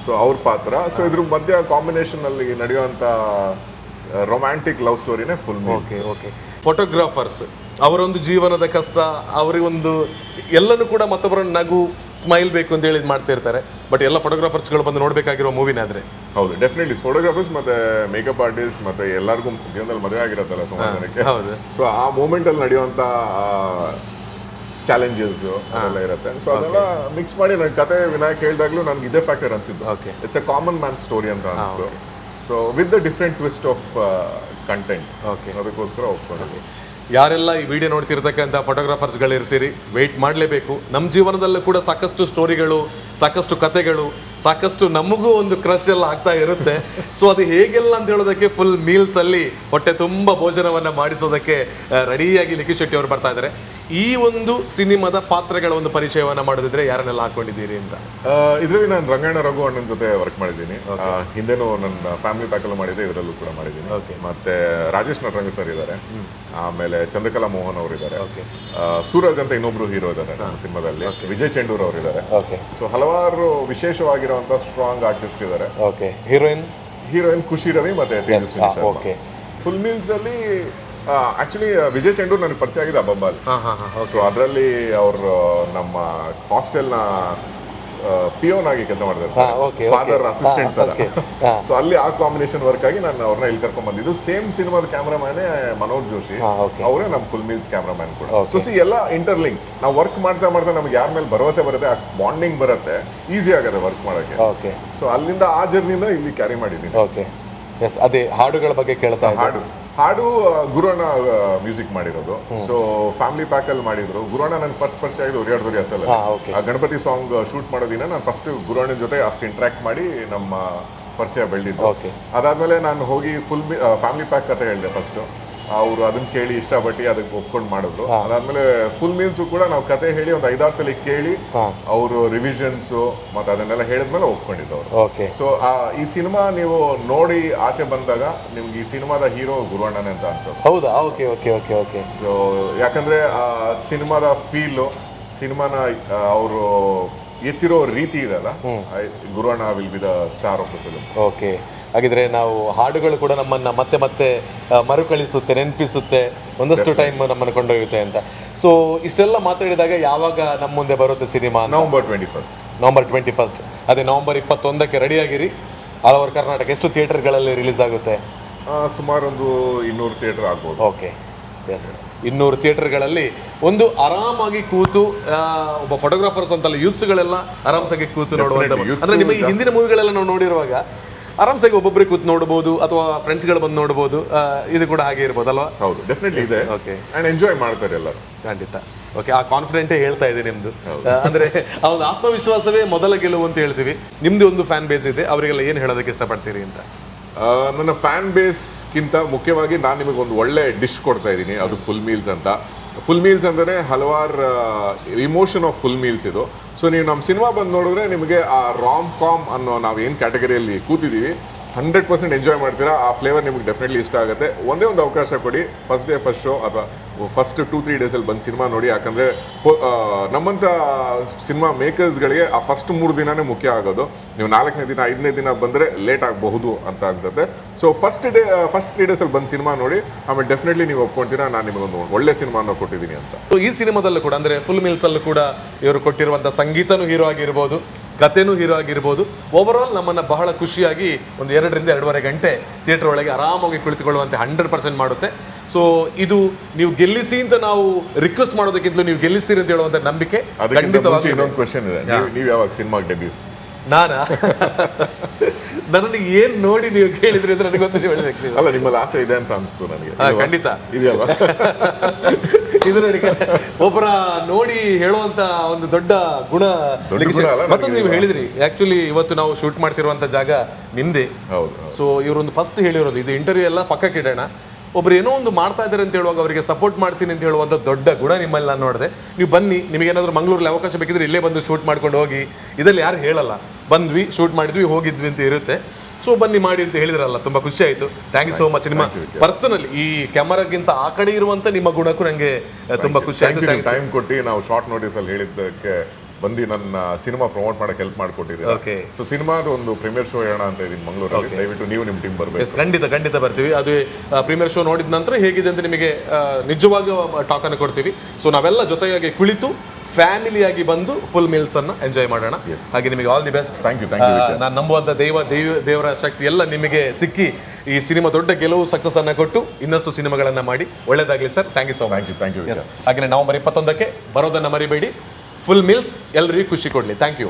ಸೊ ಅವ್ರ ಪಾತ್ರ. ಸೊ ಇದ್ರ ಮಧ್ಯ ಕಾಂಬಿನೇಷನ್ ಅಲ್ಲಿ ನಡೆಯುವಂತ ರೊಮ್ಯಾಂಟಿಕ್ ಲವ್ ಸ್ಟೋರಿನೇ ಫುಲ್. ಫೋಟೋಗ್ರಾಫರ್ಸ್ ಅವರೊಂದು ಜೀವನದ ಕಷ್ಟ, ಅವರಿಗೊಂದು ಎಲ್ಲನೂ ಕೂಡ ಮತ್ತೊಬ್ಬರ ನಗು ಸ್ಮೈಲ್ ಬೇಕು ಅಂತ ಹೇಳಿ ಮಾಡ್ತಾ ಇರ್ತಾರೆ. ಬಟ್ ಎಲ್ಲ ಫೋಟೋಗ್ರಾಫರ್ಸ್ಗಳು ಬಂದು ನೋಡ್ಬೇಕಾಗಿರೋ ಮೂವಿನ ಆದ್ರೆ. ಹೌದು, ಡೆಫಿನೆಟ್ಲಿ ಫೋಟೋಗ್ರಾಫರ್ಸ್ ಮತ್ತೆ ಮೇಕಪ್ ಆರ್ಟಿಸ್ಟ್ ಮತ್ತೆ ಎಲ್ಲರಿಗೂ ಜೀವನದಲ್ಲಿ ಮದುವೆ ಆಗಿರತ್ತಲ್ಲ ಸುಮಾರು ಜನಕ್ಕೆ. ಸೊ ಆ ಮೂಮೆಂಟ್ ಅಲ್ಲಿ ನಡೆಯುವಂತ ಚಾಲೆಂಜಸ್ ಅದೆಲ್ಲ ಇರುತ್ತೆ. ಸೊ ಅದೆಲ್ಲ ಮಿಕ್ಸ್ ಮಾಡಿ ನನ್ನ ಕತೆ ವಿನಾಯಕ್ ಹೇಳಿದಾಗ್ಲೂ ನನ್ಗೆ ಇದೇ ಫ್ಯಾಕ್ಟರ್ ಅನ್ಸಿದ್ದು. It's a common man story ಅಂತ ಅನ್ಸ್ತು. So with the different twist of content. ಅದಕ್ಕೋಸ್ಕರ ಒಪ್ಕೊಂಡು ಯಾರೆಲ್ಲ ಈ ವಿಡಿಯೋ ನೋಡ್ತಿರ್ತಕ್ಕಂಥ ಫೋಟೋಗ್ರಾಫರ್ಸ್ಗಳು ಇರ್ತೀರಿ, ವೆಯ್ಟ್ ಮಾಡಲೇಬೇಕು. ನಮ್ಮ ಜೀವನದಲ್ಲೂ ಕೂಡ ಸಾಕಷ್ಟು ಸ್ಟೋರಿಗಳು, ಸಾಕಷ್ಟು ಕತೆಗಳು, ಸಾಕಷ್ಟು ನಮಗೂ ಒಂದು ಕ್ರಶ್ ಎಲ್ಲ ಆಗ್ತಾ ಇರುತ್ತೆ. ಸೊ ಅದು ಹೇಗೆಲ್ಲ ಅಂತ ಹೇಳೋದಕ್ಕೆ ಫುಲ್ ಮೀಲ್ಸ್ ಅಲ್ಲಿ ಹೊಟ್ಟೆ ತುಂಬ ಭೋಜನವನ್ನ ಮಾಡಿಸೋದಕ್ಕೆ ರೆಡಿಯಾಗಿ ಲಿಖಿತ್ ಶೆಟ್ಟಿ ಅವರು ಬರ್ತಾ ಇದ್ದಾರೆ. ಈ ಒಂದು ಸಿನಿಮಾದ ಪಾತ್ರಗಳ ಒಂದು ಪರಿಚಯವನ್ನ ಮಾಡೋದಿದ್ರೆ ಯಾರನ್ನೆಲ್ಲ ಹಾಕೊಂಡಿದ್ದೀರಿ ಅಂತ? ಇದ್ರಲ್ಲಿ ನಾನು ರಂಗಾಯಣ ರಘು ಅಣ್ಣನ ಜೊತೆ ವರ್ಕ್ ಮಾಡಿದ್ದೀನಿ. ಹಿಂದೆನೂ ನನ್ನ ಫ್ಯಾಮಿಲಿ ಪ್ಯಾಕಲ್ಲೂ ಮಾಡಿದ್ದೆ, ಇದರಲ್ಲೂ ಕೂಡ ಮಾಡಿದ್ದೀನಿ. ಮತ್ತೆ ರಾಜೇಶ್ ನಟರಂಗ ಸರ್ ಇದ್ದಾರೆ, ಆಮೇಲೆ ಚಂದ್ರಕಲಾ ಮೋಹನ್ ಅವರು ಇದ್ದಾರೆ, ಸೂರಜ್ ಅಂತ ಇನ್ನೊಬ್ರು ಹೀರೋ ಇದ್ದಾರೆ ನಮ್ಮ ಸಿನಿಮಾದಲ್ಲಿ, ವಿಜಯ್ ಚೆಂಡೂರ್ ಅವರು ಇದ್ದಾರೆ. ಸೊ ಹಲವಾರು ವಿಶೇಷವಾಗಿರುವಂತ ಸ್ಟ್ರಾಂಗ್ ಆರ್ಟಿಸ್ಟ್ ಇದ್ದಾರೆ. ಹೀರೋಯಿನ್ ಖುಷಿ ರವಿ ಮತ್ತೆ ತೇಜಸ್ವಿನಿ. ಫುಲ್ ಮೀಲ್ಸ್ ಅಲ್ಲಿ ಆಕ್ಚುಲಿ ವಿಜಯ್ ಚೆಂಡೂರ್ ನನಗೆ ಪರಿಚಯ ಆಗಿದೆ ಅಬ್ಬಬ್ಬಲ್. ಸೊ ಅದರಲ್ಲಿ ಅವರು ನಮ್ಮ ಹಾಸ್ಟೆಲ್ನ ಪಿಯೋನ್ ಆಗಿ ಕೆಲಸ ಮಾಡ್ತಾರೆ, ಫಾದರ್ ಅಸಿಸ್ಟೆಂಟ್ ತರ. ಸೊ ಅಲ್ಲಿ ಆ ಕಾಂಬಿನೇಷನ್ ವರ್ಕ್ ಆಗಿ ನಾನು ಅವ್ರನ್ನ ಇಲ್ಲಿ ಕರ್ಕೊಂಡ್ ಬಂದಿದ್ದು. ಸೇಮ್ ಸಿನಿಮಾದ ಕ್ಯಾಮ್ರಾಮ್ಯಾನೇ ಮನೋಜ್ ಜೋಶಿ, ಅವರೇ ನಮ್ಮ ಫುಲ್ ಮೀಲ್ಸ್ ಕ್ಯಾಮ್ರಾಮ್ಯಾನ್ ಕೂಡ. ಸೊ ಸಿ ಎಲ್ಲ ಇಂಟರ್ಲಿಂಕ್. ನಾವು ವರ್ಕ್ ಮಾಡ್ತಾ ಮಾಡ್ತಾ ನಮ್ಗೆ ಯಾರ ಮೇಲೆ ಭರವಸೆ ಬರುತ್ತೆ, ಆ ಬಾಂಡಿಂಗ್ ಬರುತ್ತೆ, ಈಸಿ ಆಗುತ್ತೆ ವರ್ಕ್ ಮಾಡೋಕ್ಕೆ. ಸೊ ಅಲ್ಲಿಂದ ಆ ಜರ್ನಿಯಿಂದ ಇಲ್ಲಿ ಕ್ಯಾರಿ ಮಾಡಿದ್ದೀನಿ. ಅದೇ ಹಾಡುಗಳ ಬಗ್ಗೆ ಕೇಳ್ತಾ ಹಾಡು ಗುರುವಣ್ಣ ಮ್ಯೂಸಿಕ್ ಮಾಡಿರೋದು. ಸೊ ಫ್ಯಾಮಿಲಿ ಪ್ಯಾಕ್ ಅಲ್ಲಿ ಮಾಡಿದ್ರು. ಗುರುವಣ್ಣ ನನ್ ಫಸ್ಟ್ ಪರಿಚಯ ಆಗಿದೆ ಉರಿಯಾಡ್ದೋರಿ ಅಸಲ್. ಆ ಗಣಪತಿ ಸಾಂಗ್ ಶೂಟ್ ಮಾಡೋದಿನ ನಾನು ಫಸ್ಟ್ ಗುರುವಣ್ಣನ ಜೊತೆ ಅಷ್ಟು ಇಂಟ್ರಾಕ್ಟ್ ಮಾಡಿ ನಮ್ಮ ಪರಿಚಯ ಬೆಳೆದಿದ್ದು. ಅದಾದ್ಮೇಲೆ ನಾನು ಹೋಗಿ ಫುಲ್ ಫ್ಯಾಮಿಲಿ ಪ್ಯಾಕ್ ಕತೆ ಹೇಳಿದೆ ಫಸ್ಟ್. ಅವರು ಅದನ್ನ ಕೇಳಿ ಇಷ್ಟಪಟ್ಟು ಅದಕ್ಕೆ ಒಪ್ಕೊಂಡು ಮಾಡಿದ್ರು. ಅದಾದ್ಮೇಲೆ ಫುಲ್ ಮೀಲ್ಸ್ ಕೂಡ ನಾವು ಕತೆ ಹೇಳಿ ಒಂದು 5-6 ಸಲ ಕೇಳಿ ಅವರು ರಿವಿಷನ್ಸ್ ಮತ್ತೆ ಅದನ್ನೆಲ್ಲ ಹೇಳಿದ್ಮೇಲೆ ಒಪ್ಕೊಂಡಿದ್ದವ್ರು. ಸೊ ಈ ಸಿನಿಮಾ ನೀವು ನೋಡಿ ಆಚೆ ಬಂದಾಗ ನಿಮ್ಗೆ ಈ ಸಿನಿಮಾದ ಹೀರೋ ಗುರುವಣ್ಣನೇ ಅಂತ ಅನ್ಸುತ್ತೆ. ಹೌದಾ? Okay okay okay okay. So ಯಾಕಂದ್ರೆ ಆ ಸಿನಿಮಾದ ಫೀಲು, ಸಿನಿಮಾನ ಅವರು ಎತ್ತಿರೋ ರೀತಿ ಇದೆಲ್ಲ, Guruvanna will be the star of the film. Okay, ಹಾಗಿದ್ರೆ ನಾವು ಹಾಡುಗಳು ಕೂಡ ನಮ್ಮನ್ನ ಮತ್ತೆ ಮತ್ತೆ ಮರುಕಳಿಸುತ್ತೆ, ನೆನಪಿಸುತ್ತೆ, ಒಂದಷ್ಟು ಟೈಮ್ ನಮ್ಮನ್ನು ಕೊಂಡೊಯ್ಯುತ್ತೆ ಅಂತ. ಸೊ ಇಷ್ಟೆಲ್ಲ ಮಾತಾಡಿದಾಗ ಯಾವಾಗ ನಮ್ಮ ಮುಂದೆ ಬರುತ್ತೆ ಸಿನಿಮಾ? ನವೆಂಬರ್ 21. ಅದೇ ನವೆಂಬರ್ 21ಕ್ಕೆ ರೆಡಿಯಾಗಿರಿ. ಆಲ್ ಓವರ್ ಕರ್ನಾಟಕ ಎಷ್ಟು ಥಿಯೇಟರ್ಗಳಲ್ಲಿ ರಿಲೀಸ್ ಆಗುತ್ತೆ? ಸುಮಾರು ಒಂದು 200 ಥಿಯೇಟರ್ ಆಗ್ಬೋದು. ಓಕೆ, ಎಸ್, 200 ಥಿಯೇಟರ್ಗಳಲ್ಲಿ ಒಂದು ಆರಾಮಾಗಿ ಕೂತು, ಒಬ್ಬ ಫೋಟೋಗ್ರಾಫರ್ಸ್ ಅಂತಲ್ಲ, ಯೂತ್ಸ್ಗಳೆಲ್ಲ ಆರಾಮ್ಸಾಗಿ ಕೂತು ನೋಡುವಂಥ. ಅಂದ್ರೆ ನಿಮ್ಮ ಹಿಂದಿನ ಮೂವಿಗಳೆಲ್ಲ ನಾವು ನೋಡಿರುವಾಗ ಆರಾಮ್ಸಾಗಿ ಒಬ್ಬೊಬ್ಬರಿಗೆ ಕೂತು ನೋಡಬಹುದು, ಅಥವಾ ಫ್ರೆಂಡ್ಸ್ಗಳು ಬಂದು ನೋಡಬಹುದು. ಇದು ಕೂಡ ಹಾಗೆ ಇರ್ಬೋದಲ್ವಾ? ಹೌದು, ಡೆಫಿನೆಟ್ಲಿ ಇದೆ. ಓಕೆ, ಅಂಡ್ ಎಂಜಾಯ್ ಮಾಡ್ತಾರೆ ಎಲ್ಲರೂ. ಖಂಡಿತ. ಓಕೆ, ಆ ಕಾನ್ಫಿಡೆಂಟೇ ಹೇಳ್ತಾ ಇದೆ ನಿಮ್ದು. ಅಂದ್ರೆ ಆ ಒಂದು ಆತ್ಮವಿಶ್ವಾಸವೇ ಮೊದಲ ಗೆಲುವು ಅಂತ ಹೇಳ್ತೀವಿ. ನಿಮ್ದು ಒಂದು ಫ್ಯಾನ್ ಬೇಸ್ ಇದೆ, ಅವರಿಗೆಲ್ಲ ಏನು ಹೇಳೋದಕ್ಕೆ ಇಷ್ಟಪಡ್ತೀರಿ ಅಂತ? ನನ್ನ ಫ್ಯಾನ್ ಬೇಸ್ಗಿಂತ ಮುಖ್ಯವಾಗಿ ನಾನು ನಿಮಗೆ ಒಂದು ಒಳ್ಳೆ ಡಿಶ್ ಕೊಡ್ತಾ ಇದ್ದೀನಿ, ಅದು ಫುಲ್ ಮೀಲ್ಸ್ ಅಂತ. ಫುಲ್ ಮೀಲ್ಸ್ ಅಂದರೆ ಹಲವಾರು ಇಮೋಷನ್ ಆಫ್ ಫುಲ್ ಮೀಲ್ಸ್ ಇದು. ಸೊ ನೀವು ನಮ್ಮ ಸಿನಿಮಾ ಬಂದು ನೋಡಿದ್ರೆ ನಿಮಗೆ ಆ ರಾಮ್ ಕಾಮ್ ಅನ್ನೋ ನಾವು ಏನು ಕ್ಯಾಟಗರಿಯಲ್ಲಿ ಕೂತಿದ್ದೀವಿ 100% ಎಂಜಾಯ್ ಮಾಡ್ತೀರಾ. ಆ ಫ್ಲೇವರ್ ನಿಮಗೆ ಡೆಫಿನೆಟ್ಲಿ ಇಷ್ಟ ಆಗುತ್ತೆ. ಒಂದೇ ಒಂದು ಅವಕಾಶ ಕೊಡಿ, ಫಸ್ಟ್ ಡೇ ಫಸ್ಟ್ ಶೋ ಅಥವಾ ಫಸ್ಟ್ 2-3 ಡೇಸಲ್ಲಿ ಬಂದು ಸಿನಿಮಾ ನೋಡಿ. ಯಾಕಂದರೆ ನಮ್ಮಂಥ ಸಿನಿಮಾ ಮೇಕರ್ಸ್ಗಳಿಗೆ ಆ ಫಸ್ಟ್ 3 ದಿನನೇ ಮುಖ್ಯ ಆಗೋದು. ನೀವು 4ನೇ ದಿನ 5ನೇ ದಿನ ಬಂದರೆ ಲೇಟ್ ಆಗಬಹುದು ಅಂತ ಅನ್ಸುತ್ತೆ. ಸೊ ಫಸ್ಟ್ 3 ಡೇಸಲ್ಲಿ ಬಂದು ಸಿನಿಮಾ ನೋಡಿ, ಆಮೇಲೆ ಡೆಫಿನೆಟ್ಲಿ ನೀವು ಒಪ್ಕೊಳ್ತೀರಾ ನಾನು ನಿಮಗೊಂದು ಒಳ್ಳೆ ಸಿನಿಮಾನ ಕೊಟ್ಟಿದ್ದೀನಿ ಅಂತ. ಈ ಸಿನಿಮಾದಲ್ಲೂ ಕೂಡ ಅಂದರೆ ಫುಲ್ ಮೀಲ್ಸಲ್ಲೂ ಕೂಡ ಇವರು ಕೊಟ್ಟಿರುವಂಥ ಸಂಗೀತನೂ ಹೀರೋ ಆಗಿರ್ಬೋದು, ಕಥೆನೂ ಹೀರೋ ಆಗಿರ್ಬೋದು. ಓವರಾಲ್ ನಮ್ಮನ್ನು ಬಹಳ ಖುಷಿಯಾಗಿ ಒಂದು 2ರಿಂದ 2.5 ಗಂಟೆ ಥಿಯೇಟರ್ ಒಳಗೆ ಆರಾಮಾಗಿ ಕುಳಿತುಕೊಳ್ಳುವಂತೆ 100% ಮಾಡುತ್ತೆ. ಸೊ ಇದು ನೀವು ಗೆಲ್ಲಿಸಿ ಅಂತ ನಾವು ರಿಕ್ವೆಸ್ಟ್ ಮಾಡೋದಕ್ಕಿಂತ ನೀವು ಗೆಲ್ಲಿಸ್ತೀರಿ ಅಂತ ಹೇಳುವಂಥ ನಂಬಿಕೆ ಖಂಡಿತವಾಗಿ. ಇನ್ನೊಂದು ಕ್ವೆಶ್ಚನ್ ಇದೆ, ನೀವು ಯಾವಾಗ ಸಿನಿಮಾಗೆ ಡೆಬ್ಯೂ? ನಾನಾ ನನ್ನನ್ನು ಏನ್ ನೋಡಿ ನೀವು ಕೇಳಿದ್ರಿ ಅಂದ್ರೆ ನನಗೊಂದು ನೀವು ಹೇಳ್ಬೇಕು ನೀವು. ಅಲ್ಲ ನಿಮ್ಮಲ್ಲಿ ಆಸೆ ಇದೆ ಅಂತ ಅನಿಸ್ತು ನನಗೆ. ಖಂಡಿತ ಇದೆಯಲ್ವಾ? ಇದು ನೋಡಿ ಒಬ್ಬರ ನೋಡಿ ಹೇಳುವಂತ ಒಂದು ದೊಡ್ಡ ಗುಣ. ಗುಣ ಅಲ್ಲ ಮತ್ತೊಂದು ನೀವು ಹೇಳಿದ್ರಿ ಆಕ್ಚುಲಿ ಇವತ್ತು ನಾವು ಶೂಟ್ ಮಾಡ್ತಿರುವಂತ ಜಾಗ ನಿಮ್ದೆ. ಹೌದು. ಸೊ ಇವರೊಂದು ಫಸ್ಟ್ ಹೇಳಿರೋದು ಇದು ಇಂಟರ್ವ್ಯೂ ಎಲ್ಲ ಪಕ್ಕಕ್ಕೆ ಇಡೋಣ, ಒಬ್ರು ಏನೋ ಒಂದು ಮಾಡ್ತಾ ಇದ್ದಾರೆ ಅಂತ ಹೇಳುವಾಗ ಅವರಿಗೆ ಸಪೋರ್ಟ್ ಮಾಡ್ತೀನಿ ಅಂತ ಹೇಳುವಂಥ ದೊಡ್ಡ ಗುಣ ನಿಮ್ಮಲ್ಲಿ ನಾನು ನೋಡಿದೆ. ನೀವು ಬನ್ನಿ, ನಿಮಗೇನಾದ್ರೂ ಮಂಗಳೂರಲ್ಲಿ ಅವಕಾಶ ಬೇಕಿದ್ರೆ ಇಲ್ಲೇ ಬಂದು ಶೂಟ್ ಮಾಡ್ಕೊಂಡು ಹೋಗಿ, ಇದರಲ್ಲಿ ಯಾರು ಹೇಳಲ್ಲ, ಬಂದ್ವಿ ಶೂಟ್ ಮಾಡಿದ್ವಿ ಹೋಗಿದ್ವಿ ಅಂತ ಇರುತ್ತೆ. ಸೊ ಬನ್ನಿ ಮಾಡಿ ಅಂತ ಹೇಳಿದ್ರಲ್ಲ, ತುಂಬಾ ಖುಷಿ ಆಯ್ತು. Thank you so much. ನಿಮ್ಮ ಪರ್ಸನಲ್ ಈ ಕ್ಯಾಮರಾಗಿಂತ ಆ ಕಡೆ ಇರುವಂತ ನಿಮ್ಮ ಗುಣಕ್ಕೂ ನಂಗೆ ತುಂಬಾ ಖುಷಿ ಆಯ್ತು. ಟೈಮ್ ಕೊಟ್ಟು ನಾವು ಶಾರ್ಟ್ ನೋಟಿಸ್ ಅಲ್ಲಿ ಹೇಳಿದ್ದಕ್ಕೆ ಬಂದು ನನ್ನ ಸಿನಿಮಾ ಪ್ರಮೋಟ್ ಮಾಡಕ್ಕೆ ಹೆಲ್ಪ್ ಮಾಡಿಕೊಟ್ಟಿದ್ದೀರಾ. ಓಕೆ. ಸೊ ಸಿನಿಮಾದ ಒಂದು ಪ್ರೀಮಿಯರ್ ಶೋ ಹೇಳೋಣ ಅಂತ ಇದ್ದೀನಿ ಮಂಗಳೂರಲ್ಲಿ. ದಯವಿಟ್ಟು ನೀವು ನಿಮ್ಮ ಟೀಮ್ ಬರಬೇಕು. ಖಂಡಿತ ಬರ್ತೀವಿ. ಅದು ಪ್ರೀಮಿಯರ್ ಶೋ ನೋಡಿದ ನಂತರ ಹೇಗಿದೆ ಅಂತ ನಿಮಗೆ ನಿಜವಾಗಿ ಟಾಕ್ ಅನ್ನು ಕೊಡ್ತೀವಿ. ಸೊ ನಾವೆಲ್ಲ ಜೊತೆಯಾಗಿ ಕುಳಿತು ಫ್ಯಾಮಿಲಿಯಾಗಿ ಬಂದು ಫುಲ್ ಮೀಲ್ಸ್ ಅನ್ನ ಎಂಜಾಯ್ ಮಾಡೋಣ. ಹಾಗೆ ನಿಮಗೆ all the best. Thank you. ನಾನು ನಂಬುವಂತ ದೇವರ ಶಕ್ತಿ ಎಲ್ಲ ನಿಮಗೆ ಸಿಕ್ಕಿ ಈ ಸಿನಿಮಾ ದೊಡ್ಡ ಗೆಲುವು ಸಕ್ಸಸ್ ಅನ್ನ ಕೊಟ್ಟು ಇನ್ನಷ್ಟು ಸಿನಿಮಾಗಳನ್ನ ಮಾಡಿ ಒಳ್ಳೇದಾಗ್ಲಿ sir. Thank you so much. Thank you. ಹಾಗೆ ನವೆಂಬರ್ 21ಕ್ಕೆ ಬರೋದನ್ನ ಮರಿಬೇಡಿ. ಫುಲ್ ಮೀಲ್ಸ್ ಎಲ್ಲರಿಗೂ ಖುಷಿ ಕೊಡ್ಲಿ. Thank you.